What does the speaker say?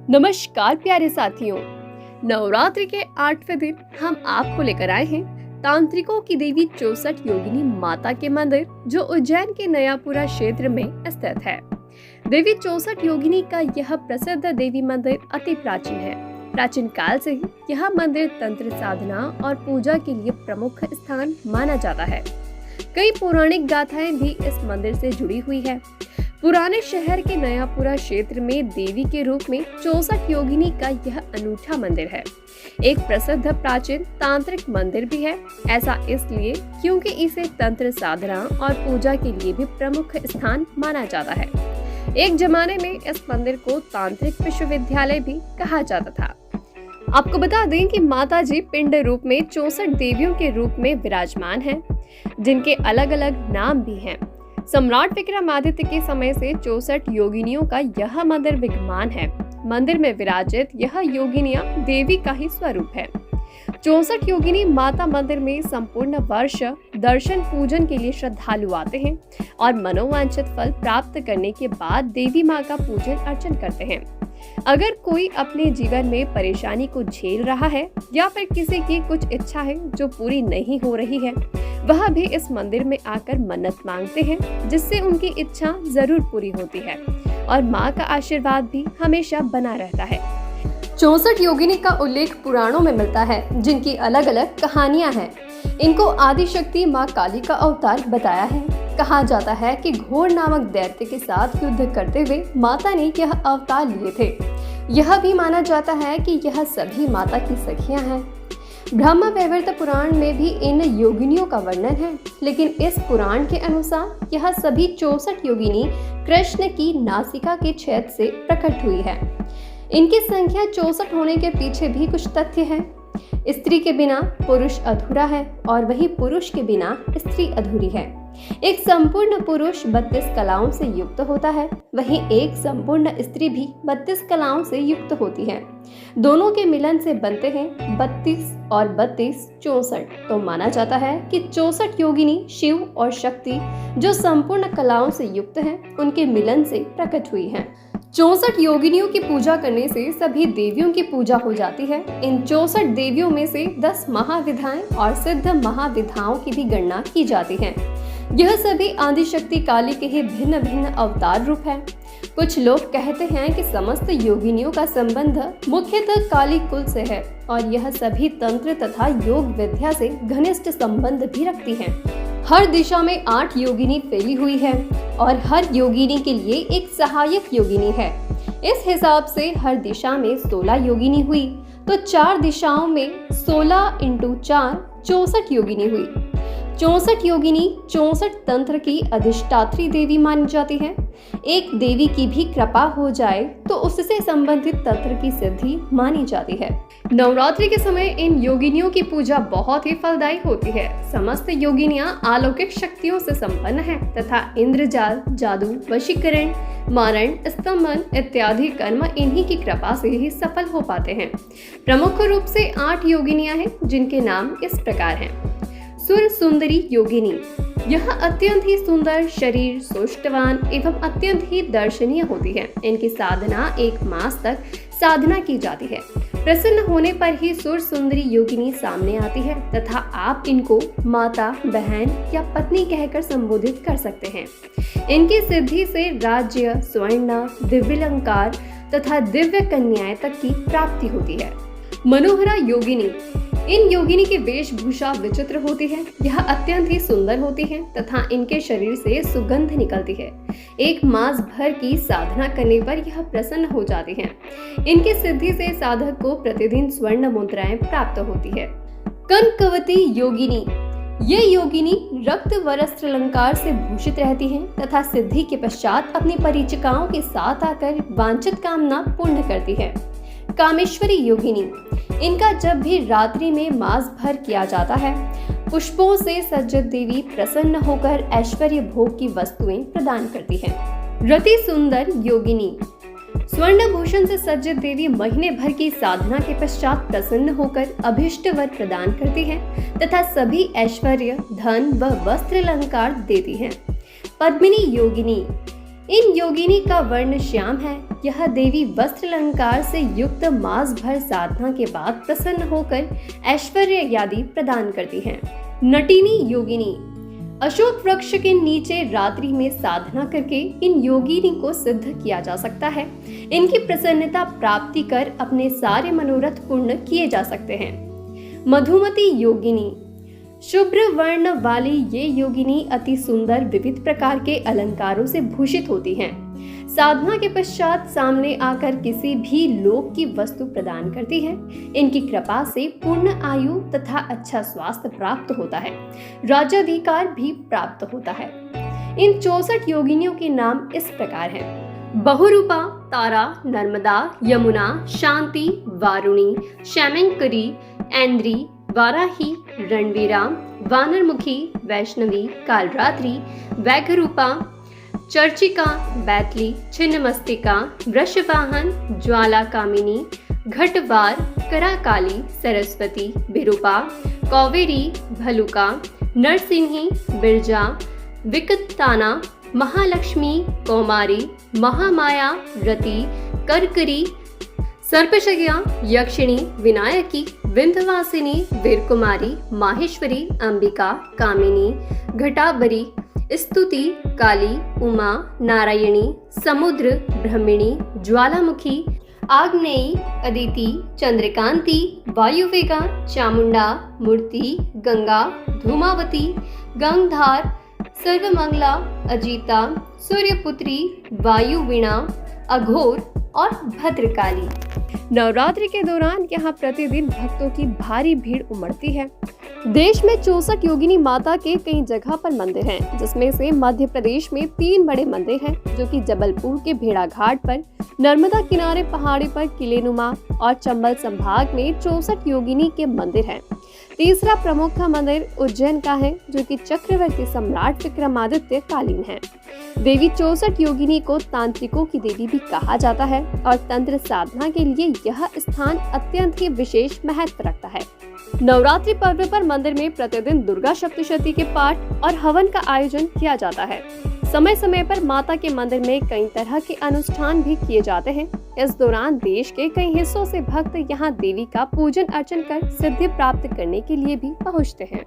नमस्कार प्यारे साथियों। नवरात्रि के 8वें दिन हम आपको लेकर आए हैं तांत्रिकों की देवी 64 योगिनी माता के मंदिर जो उज्जैन के नयापुरा क्षेत्र में स्थित है। देवी 64 योगिनी का यह प्रसिद्ध देवी मंदिर अति प्राचीन है। प्राचीन काल से ही यह मंदिर तंत्र साधना और पूजा के लिए प्रमुख स्थान माना जाता है। कई पौराणिक गाथाएं भी इस मंदिर से जुड़ी हुई है। पुराने शहर के नयापुरा क्षेत्र में देवी के रूप में 64 योगिनी का यह अनूठा मंदिर है। एक प्रसिद्ध प्राचीन तांत्रिक मंदिर भी है। ऐसा इसलिए क्योंकि इसे तंत्र साधना और पूजा के लिए भी प्रमुख स्थान माना जाता है। एक जमाने में इस मंदिर को तांत्रिक विश्वविद्यालय भी कहा जाता था। आपको बता दें कि माता जी पिंड रूप में 64 देवियों के रूप में विराजमान हैं, जिनके अलग अलग नाम भी हैं। सम्राट विक्रमादित्य के समय से 64 योगिनियों का यह मंदिर विद्यमान है। मंदिर में विराजित यह योगिनियां देवी का ही स्वरूप है। 64 योगिनी माता मंदिर में संपूर्ण वर्ष दर्शन पूजन के लिए श्रद्धालु आते हैं और मनोवांछित फल प्राप्त करने के बाद देवी माँ का पूजन अर्चन करते हैं। अगर कोई अपने जीवन में परेशानी को झेल रहा है या फिर किसी की कुछ इच्छा है जो पूरी नहीं हो रही है, वह भी इस मंदिर में आकर मन्नत मांगते हैं, जिससे उनकी इच्छा जरूर पूरी होती है और माँ का आशीर्वाद भी हमेशा बना रहता है। 64 योगिनी का उल्लेख पुराणों में मिलता है, जिनकी अलग अलग कहानियां हैं। इनको आदिशक्ति माँ काली का अवतार बताया है। कहा जाता है कि घोर नामक दैत्य के साथ युद्ध करते हुए माता ने यह अवतार लिए थे। यह भी माना जाता है कि यह सभी माता की सखियां हैं। ब्रह्म वैवर्त पुराण में भी इन योगिनियों का वर्णन है, लेकिन इस पुराण के अनुसार यह सभी 64 योगिनी कृष्ण की नासिका के छेद से प्रकट हुई है। इनकी संख्या 64 होने के पीछे भी कुछ तथ्य है। स्त्री के बिना पुरुष अधूरा है और वही पुरुष के बिना स्त्री अधूरी है। एक संपूर्ण पुरुष 32 कलाओं से युक्त होता है, वहीं एक संपूर्ण स्त्री भी 32 कलाओं से युक्त होती है। दोनों के मिलन से बनते हैं 32 और 32 64। तो माना जाता है कि 64 योगिनी शिव और शक्ति जो संपूर्ण कलाओं से युक्त हैं, उनके मिलन से प्रकट हुई हैं। 64 योगिनियों की पूजा करने से सभी देवियों की पूजा हो जाती है। इन 64 देवियों में से 10 महाविधाएं और सिद्ध महाविधाओं की भी गणना की जाती है। यह सभी आदिशक्ति काली के ही भिन्न भिन्न अवतार रूप है। कुछ लोग कहते हैं कि समस्त योगिनियों का संबंध मुख्यतः काली कुल से है और यह सभी तंत्र तथा योग विद्या से घनिष्ठ संबंध भी रखती हैं। हर दिशा में 8 योगिनी फैली हुई है और हर योगिनी के लिए एक सहायक योगिनी है। इस हिसाब से हर दिशा में 16 योगिनी हुई, तो 4 दिशाओं में 16 × 4 64 योगिनी हुई। 64 योगिनी 64 तंत्र की अधिष्ठात्री देवी मानी जाती है। एक देवी की भी कृपा हो जाए तो उससे संबंधित तंत्र की सिद्धि मानी जाती है। नवरात्रि के समय इन योगिनियों की पूजा बहुत ही फलदायी होती है। समस्त योगिनियां अलौकिक शक्तियों से संपन्न हैं तथा इंद्रजाल, जादू, वशीकरण, मारण, स्तंभन इत्यादि कर्म इन्हीं की कृपा से ही सफल हो पाते हैं। प्रमुख रूप से 8 योगिनियां हैं, जिनके नाम इस प्रकार हैं। सुर सुंदरी योगिनी, यह अत्यंत ही सुंदर, शरीर सौष्ठवान एवं अत्यंत ही दर्शनीय होती है। इनकी साधना 1 मास तक साधना की जाती है। प्रसन्न होने पर ही सुर सुंदरी योगिनी सामने आती है तथा आप इनको माता, बहन या पत्नी कहकर संबोधित कर सकते हैं। इनकी सिद्धि से राज्य, स्वर्ण, दिव्यालंकार तथा दिव्य कन्याएं तक की प्राप्ति होती है। मनोहरा योगिनी, इन योगिनी की वेशभूषा विचित्र होती है। यह अत्यंत ही सुंदर होती है तथा इनके शरीर से सुगंध निकलती है। 1 मास भर की साधना करने पर यह प्रसन्न हो जाती हैं। इनकी सिद्धि से साधक को प्रतिदिन स्वर्ण मुद्राएं प्राप्त होती है। कनकवती योगिनी, ये योगिनी रक्त वस्त्र अलंकार से भूषित रहती हैं तथा सिद्धि के पश्चात अपनी परिचिकाओं के साथ आकर वांछित कामना पूर्ण करती है। कामेश्वरी योगिनी, इनका जब भी रात्रि में मास भर किया जाता है, पुष्पों से सज्जित देवी प्रसन्न होकर ऐश्वर्य भोग की वस्तुएं प्रदान करती हैं। रति सुंदर योगिनी, स्वर्ण भूषण से सज्जित देवी महीने भर की साधना के पश्चात प्रसन्न होकर अभिष्ट वर प्रदान करती हैं तथा सभी ऐश्वर्य, धन व वस्त्र अलंकार देती हैं। पद्मिनी योगिनी, इन योगिनी का वर्ण श्याम है यह देवी वस्त्र अलंकार से युक्त मास भर साधना के बाद प्रसन्न होकर ऐश्वर्य आदि प्रदान करती हैं। नटिनी योगिनी अशोक वृक्ष के नीचे रात्रि में साधना करके इन योगिनी को सिद्ध किया जा सकता है। इनकी प्रसन्नता प्राप्ति कर अपने सारे मनोरथ पूर्ण किए जा सकते हैं। मधुमती योगिनी शुभ्र वर्ण वाली ये योगिनी अति सुंदर विविध प्रकार के अलंकारों से भूषित होती हैं। साधना के पश्चात सामने आकर किसी भी लोक की वस्तु प्रदान करती है। इनकी कृपा से पूर्ण आयु तथा अच्छा स्वास्थ्य प्राप्त होता है। राज्याधिकार भी प्राप्त होता है। इन 64 योगिनियों के नाम इस प्रकार हैं: बहुरूपा, तारा, नर्मदा, यमुना, शांति, वारुणी, श्यामंकरी, ऐन्द्री, वाराही, रणवीरा, वानरमुखी, वैष्णवी, कालरात्रि, वैघरूपा, चर्चिका, बैतली, छिन्नमस्तिका, वृषवाहन, ज्वाला कामिनी, घटवार, कराकाली, सरस्वती, बिरूपा, कौवेरी, भलुका, नरसिंही, बिरजा, विकताना, महालक्ष्मी, कौमारी, महामाया, रति, करकरी, सर्पशय्या, यक्षिणी, विनायकी, विंध्यवासिनी, वीरकुमारी, माहेश्वरी, अंबिका, कामिनी, घटाबरी, स्तुति, काली, उमा, नारायणी, समुद्र, ब्रह्मिणी, ज्वालामुखी, आग्नेयी, अदिति, चंद्रकांति, वायुवेगा, चामुंडा, मूर्ति, गंगा, धूमावती, गंगधार, सर्वमंगला, अजीता, सूर्यपुत्री, वायुवीणा, अघोर और भद्रकाली। नवरात्रि के दौरान यहाँ प्रतिदिन भक्तों की भारी भीड़ उमड़ती है। देश में 64 योगिनी माता के कई जगह पर मंदिर हैं, जिसमें से मध्य प्रदेश में 3 बड़े मंदिर हैं, जो कि जबलपुर के भेड़ा घाट पर, नर्मदा किनारे पहाड़ी पर किलेनुमा और चंबल संभाग में 64 योगिनी के मंदिर हैं। तीसरा प्रमुख मंदिर उज्जैन का है, जो कि चक्रवर्ती सम्राट विक्रमादित्य कालीन है। देवी 64 योगिनी को तांत्रिकों की देवी भी कहा जाता है और तंत्र साधना के लिए यह स्थान अत्यंत ही विशेष महत्व रखता है। नवरात्रि पर्व पर मंदिर में प्रतिदिन दुर्गा सप्तशती के पाठ और हवन का आयोजन किया जाता है। समय समय पर माता के मंदिर में कई तरह के अनुष्ठान भी किए जाते हैं। इस दौरान देश के कई हिस्सों से भक्त यहाँ देवी का पूजन अर्चन कर सिद्धि प्राप्त करने के लिए भी पहुँचते हैं।